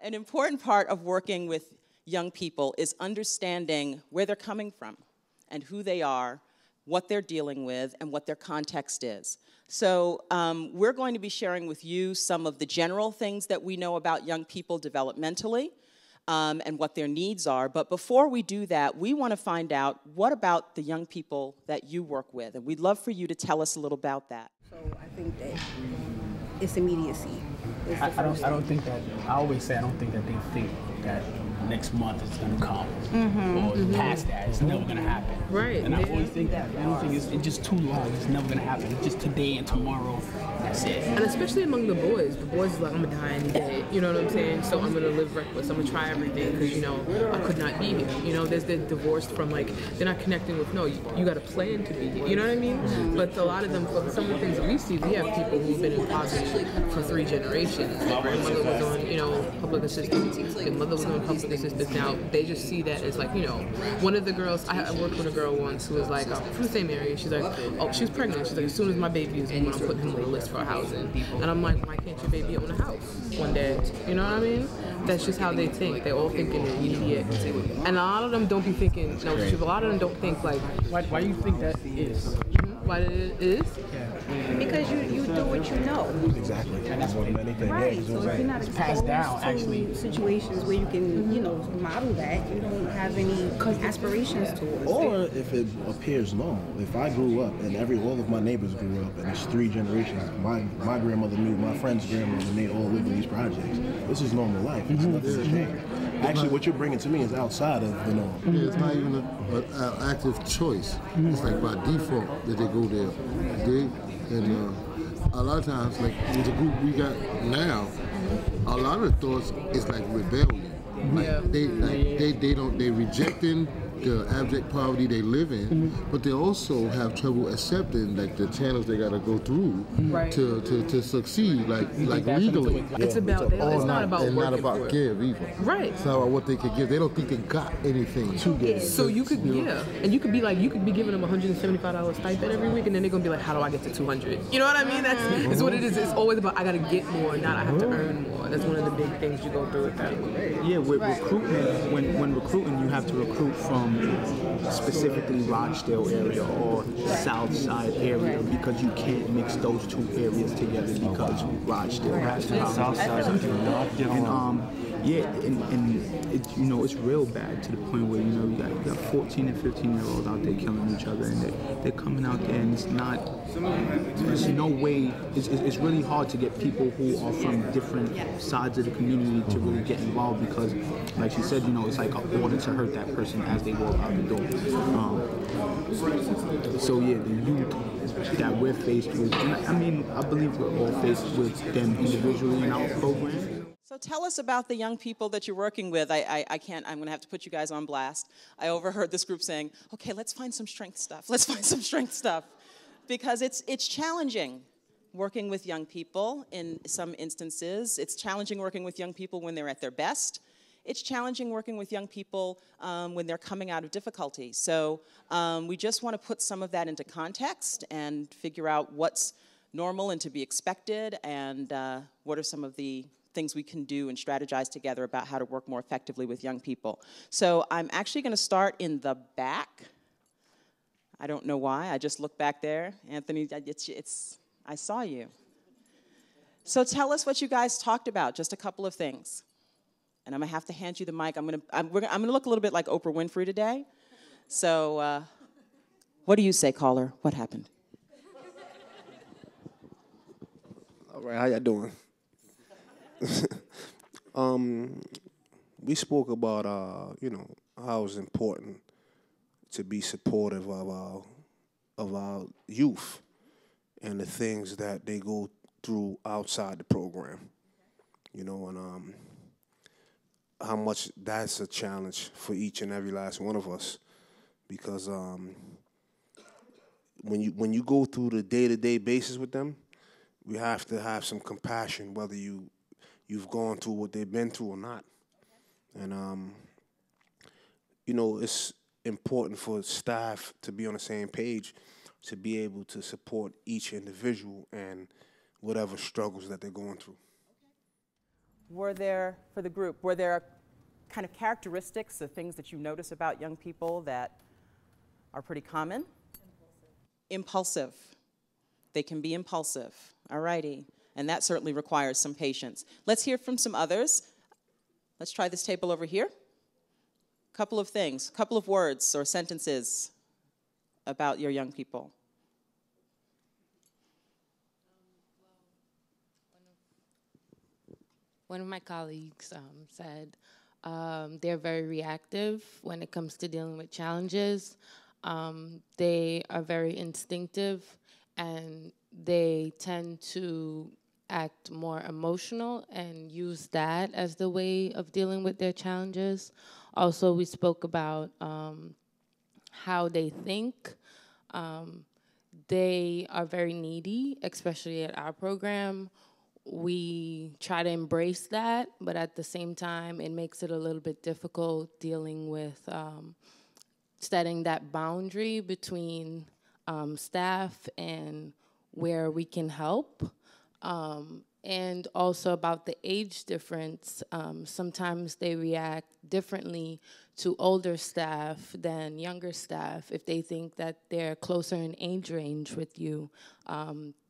An important part of working with young people is understanding where they're coming from and who they are, what they're dealing with, and what their context is. So we're going to be sharing with you some of the general things that we know about young people developmentally and what their needs are. But before we do that, we want to find out what about the young people that you work with. And we'd love for you to tell us a little about that. So I think that it's immediacy. I don't think that, I always say I don't think that they think that next month is going to come or past that. It's never going to happen. Right. And I always think that. I don't think it's just too long. It's never going to happen. It's just today and tomorrow. That's it. And especially among the boys. The boys is like, I'm going to die any day. You know what I'm saying? So I'm going to live reckless. I'm going to try everything because, you know, I could not be here. You know, they're divorced from, like, they're not connecting with, no, you got to plan to be here. You know what I mean? But a lot of them, some of the things that we see, we have people who've been in poverty for 3 generations. Their grandmother was on, you know, public assistance. Their mother was on public assistance. Now, they just see that as, like, you know, one of the girls, I worked with a girl once who was, like, from the same area. She's like, oh, she was pregnant. She's like, as soon as my baby is born, I'm putting him on the list for housing. And I'm like, why can't your baby own a house one day? You know what I mean? That's just how they think. They all think in immediate. And a lot of them don't be thinking, no, a lot of them don't think, like, Why do you think that is? Why it is? Because you do what you know. Exactly. And that's more than anything. Right. Yeah, So if you're not it's passed down, actually. situations where you can, you know, model that, you don't have any aspirations towards or it. if it appears normal. If I grew up and all of my neighbors grew up and it's 3 generations, my grandmother knew my friend's grandmother and they all live in these projects. This is normal life. It's nothing to change. Actually, what you're bringing to me is outside of the norm. Yeah, it's not even an active choice. It's like by default that they go there. And a lot of times, like with the group we got now, a lot of thoughts is like rebellion. Like they rejecting the abject poverty they live in, but they also have trouble accepting like the channels they gotta go through to succeed, like legally. It's about, it's not about and working not about for it. give either. Right. It's not about what they could give. They don't think they got anything to give. So you could, and you could be like, you could be giving them $175 stipend every week, and then they're gonna be like, how do I get to 200? You know what I mean? That's what it is. It's always about I gotta get more, not I have to earn more. That's one of the big things you go through with that. Yeah, with recruitment, when recruiting, you have to recruit from specifically Rochdale area or South Side area because you can't mix those 2 areas together because Rochdale has to South Side is not different. And it, you know, it's real bad to the point where, you know, you got 14 and 15-year-olds out there killing each other, and they're coming out there, and it's not, there's no way, it's really hard to get people who are from different sides of the community to really get involved because, like she said, you know, it's like an order to hurt that person as they walk out the door. So yeah, the youth that we're faced with, and I mean, I believe we're all faced with them individually in our program. So tell us about the young people that you're working with. I can't, I'm going to have to put you guys on blast. I overheard this group saying, okay, let's find some strength stuff. Let's find some strength stuff. Because it's challenging working with young people in some instances. It's challenging working with young people when they're at their best. It's challenging working with young people when they're coming out of difficulty. So we just want to put some of that into context and figure out what's normal and to be expected and what are some of the things we can do and strategize together about how to work more effectively with young people. So I'm actually going to start in the back. I don't know why. I just looked back there. Anthony, I saw you. So tell us what you guys talked about, just a couple of things. And I'm going to have to hand you the mic. I'm going to look a little bit like Oprah Winfrey today. So what do you say, caller? What happened? All right, how y'all doing? We spoke about, you know, how it's important to be supportive of our youth and the things that they go through outside the program, you know, and how much that's a challenge for each and every last one of us, because when you go through the day-to-day basis with them, we have to have some compassion, whether you've gone through what they've been through or not. And, you know, it's important for staff to be on the same page, to be able to support each individual and whatever struggles that they're going through. Were there, for the group, were there kind of characteristics of things that you notice about young people that are pretty common? Impulsive. They can be impulsive. All righty. And that certainly requires some patience. Let's hear from some others. Let's try this table over here. Couple of things, couple of words or sentences about your young people. One of my colleagues said they're very reactive when it comes to dealing with challenges. They are very instinctive, and they tend to act more emotional and use that as the way of dealing with their challenges. Also, we spoke about how they think. They are very needy, especially at our program. We try to embrace that, but at the same time, it makes it a little bit difficult dealing with setting that boundary between staff and where we can help. And also about the age difference, sometimes they react differently to older staff than younger staff. If they think that they're closer in age range with you,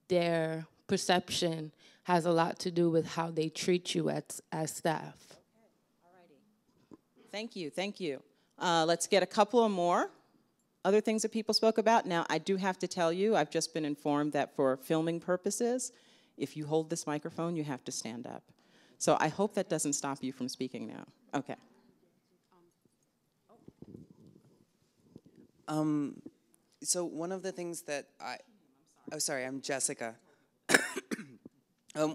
their perception has a lot to do with how they treat you as staff. All righty. Thank you, thank you. Let's get a couple of more other things that people spoke about. Now, I do have to tell you, I've just been informed that for filming purposes, if you hold this microphone, you have to stand up. So I hope that doesn't stop you from speaking now. Okay. So one of the things that I'm Jessica.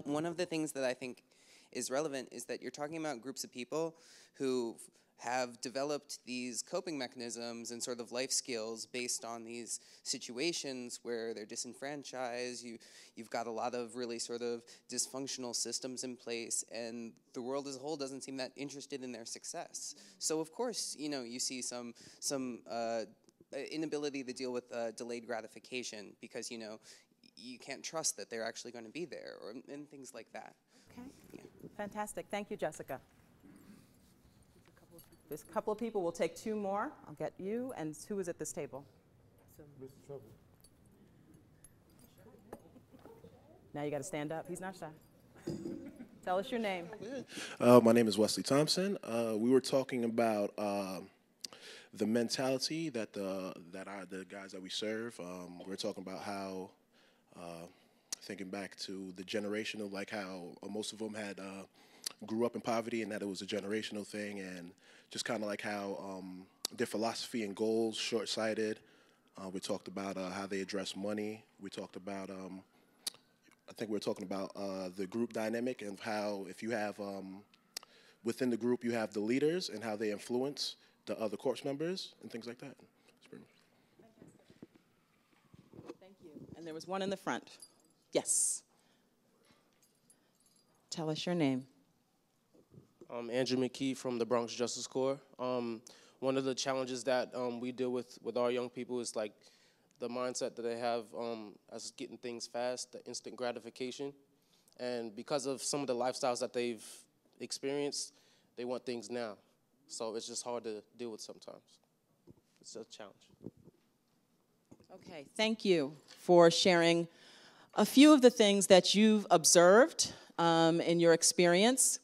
One of the things that I think is relevant is that you're talking about groups of people who have developed these coping mechanisms and sort of life skills based on these situations where they're disenfranchised. You've got a lot of really sort of dysfunctional systems in place, and the world as a whole doesn't seem that interested in their success. So of course, you see some inability to deal with delayed gratification because you can't trust that they're actually going to be there, and things like that. Okay. Yeah. Fantastic. Thank you, Jessica. There's a couple of people. We'll take two more. I'll get you. And who is at this table? Mr. Trouble. Now you got to stand up. He's not shy. Tell us your name. My name is Wesley Thompson. We were talking about the mentality that the guys that we serve. We're talking about how, thinking back to the generational, like how most of them had grew up in poverty and that it was a generational thing, and just kind of like how their philosophy and goals short-sighted. We talked about how they address money. We talked about, I think we were talking about the group dynamic and how if you have, within the group you have the leaders and how they influence the other corps members and things like that. That's pretty much. Thank you. And there was one in the front. Yes. Tell us your name. I'm Andrew McKee from the Bronx Justice Corps. One of the challenges that we deal with our young people is like the mindset that they have as getting things fast, the instant gratification. And because of some of the lifestyles that they've experienced, they want things now. So it's just hard to deal with sometimes. It's a challenge. Okay, thank you for sharing a few of the things that you've observed in your experience.